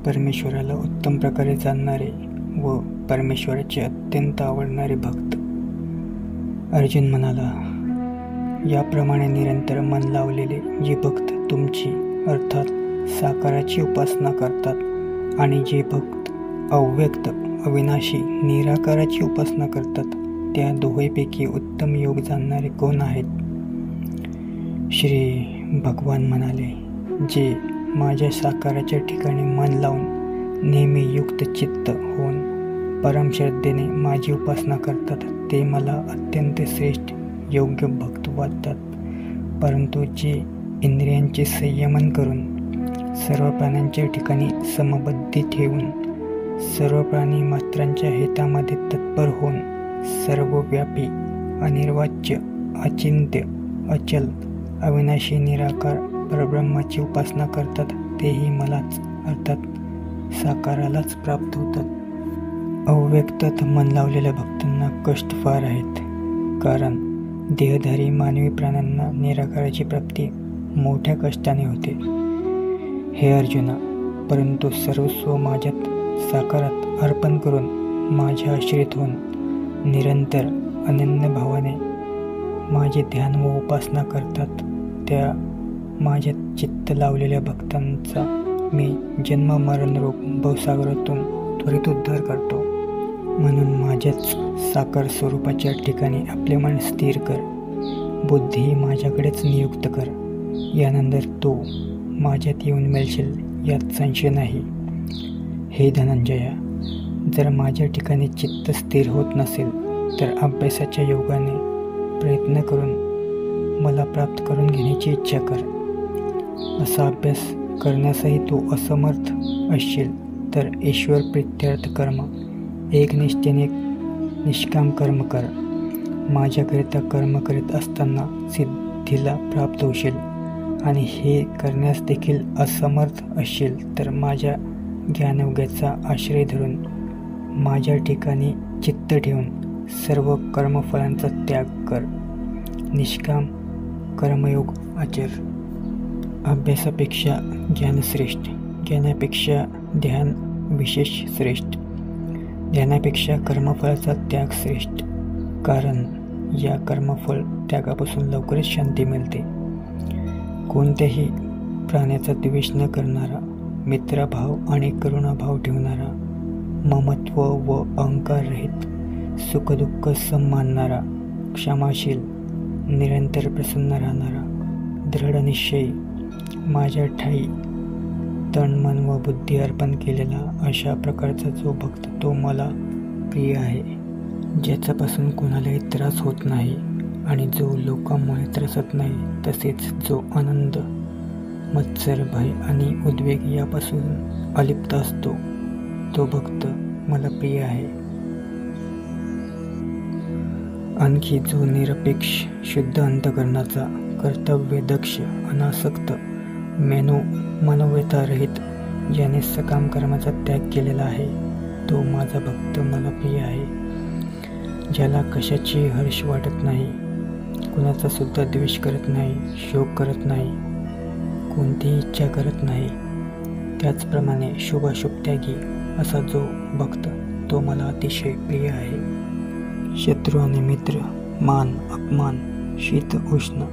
परमेश्वराला उत्तम प्रकारे जाणणारे व परमेश्वराचे अत्यंत आवडणारे भक्त. अर्जुन म्हणाला, याप्रमाणे निरंतर मन लावलेले जे भक्त तुमची अर्थात साकाराची उपासना करतात आणि जे भक्त अव्यक्त अविनाशी निराकाराची उपासना करतात, त्या दोहोंपैकी उत्तम योग जाणणारे कोण आहेत? श्री भगवान म्हणाले, जे माझ्या साकाराच्या ठिकाणी मन लावून नेहमी युक्त चित्त होऊन परमश्रद्धेने माझी उपासना करतात, ते मला अत्यंत श्रेष्ठ योग्य भक्त वाटतात. परंतु जे इंद्रियांचे संयमन करून सर्व प्राण्यांच्या ठिकाणी समबुद्धी ठेवून सर्व प्राणी मात्रांच्या हितामध्ये तत्पर होऊन सर्वव्यापी अनिर्वाच्य अचिंत्य अचल अविनाशी निराकार परब्रह्माची उपासना करतात, तेही मलाच अर्थात साकारालाच प्राप्त होतात. अव्यक्तात मन लावलेल्या भक्तांना कष्ट फार आहेत, कारण देहधारी मानवी प्राण्यांना निराकाराची प्राप्ती मोठ्या कष्टाने होते. हे अर्जुना, परंतु सर्वस्व माझ्यात साकारात अर्पण करून माझ्या आश्रित होऊन निरंतर अनन्य भावाने माझे ध्यान व उपासना करतात, त्या माझ्या चित्त लावलेल्या भक्तांचा मी जन्म मरण रूप भवसागरातून त्वरित उद्धार करतो. म्हणून माझ्याच साकार स्वरूपाच्या ठिकाणी आपले मन स्थिर कर, बुद्धीही माझ्याकडेच नियुक्त कर. यानंतर तू माझ्यात येऊन मिळशील यात संशय नाही. हे धनंजया, जर माझ्या ठिकाणी चित्त स्थिर होत नसेल तर अभ्यासाच्या योगाने प्रयत्न करून मला प्राप्त करून घेण्याची इच्छा कर. असा अभ्यास करण्यासही तू असमर्थ असशील तर ईश्वर प्रीत्यर्थ कर्म एकनिष्ठेने निष्काम कर्म कर. माझ्याकरिता कर्म करीत असताना सिद्धीला प्राप्त होशील आणि हे करण्यास देखील असमर्थ असशील तर माझ्या ज्ञानयोगाचा आश्रय धरून माझ्या ठिकाणी चित्त ठेवून सर्व कर्मफलांचा त्याग कर. निष्काम कर्मयोग आचर. अभ्यासापेक्षा ज्ञान श्रेष्ठ, ज्ञानापेक्षा ध्यान विशेष श्रेष्ठ, ध्यानापेक्षा कर्मफळाचा त्याग श्रेष्ठ, कारण या कर्मफळ त्यागापासून लवकरच शांती मिळते. कोणत्याही प्राण्याचा द्वेष न करणारा, मित्रभाव आणि करुणाभाव ठेवणारा, ममत्व व अहंकार रहित, सुखदुःख सम मानणारा, क्षमाशील, निरंतर प्रसन्न राहणारा, दृढनिश्चयी, माझ्या ठायी तन मन व बुद्धी अर्पण केलेला अशा प्रकारचा जो भक्त तो मला प्रिय आहे. ज्याच्यापासून कोणालाही त्रास होत नाही आणि जो लोकांमुळे त्रसत नाही, तसेच जो आनंद, मत्सर, भय आणि उद्वेग यापासून अलिप्त असतो, तो भक्त मला प्रिय आहे. आणखी जो निरपेक्ष शुद्ध अंतःकरणाचा, कर्तव्यदक्ष, अनासक्त, मनोव्यथा रहित, ज्याने सकाम कर्माचा त्याग केलेला आहे, तो माझा भक्त मला प्रिय आहे. ज्याला कशाची हर्ष वाटत नाही, कुणाचा सुद्धा द्वेष करत नाही, शोक करत नाही, कोणतीही इच्छा करत नाही, त्याचप्रमाणे शुभाशुभ त्यागी असा जो भक्त तो मला अतिशय प्रिय आहे. शत्रू आणि मित्र, मान अपमान, शीत उष्ण,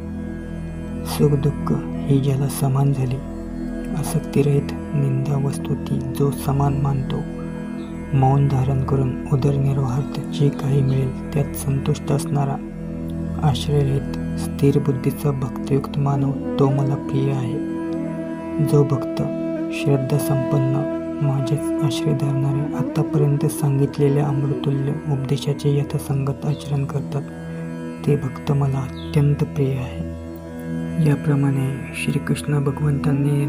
सुख दुःख ही ज्याला समान झाली, आसक्तीरहित, निंदा वस्तुती जो समान मानतो, मौन धारण करून उदरनिर्वाहार्थ जे काही मिळेल त्यात संतुष्ट असणारा, आश्रयरहित, स्थिर बुद्धीचा भक्तियुक्त मानव तो मला प्रिय आहे. जो भक्त श्रद्धा संपन्न, माझेच आश्रय धरणारे, आतापर्यंत सांगितलेल्या अमृतुल्य उपदेशाचे यथासंगत आचरण करतात, ते भक्त मला अत्यंत प्रिय आहे. याप्रमाणे श्रीकृष्ण भगवंतांनी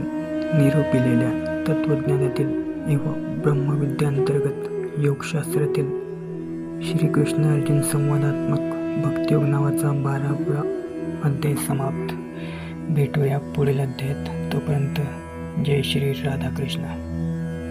निरूपिलेल्या तत्त्वज्ञानातील एवं ब्रह्मविद्यांतर्गत योगशास्त्रातील श्रीकृष्ण अर्जुन संवादात्मक भक्तियोग नावाचा 12वा अध्याय समाप्त. भेटूया पुढील अध्यायात. तोपर्यंत जय श्री राधाकृष्ण.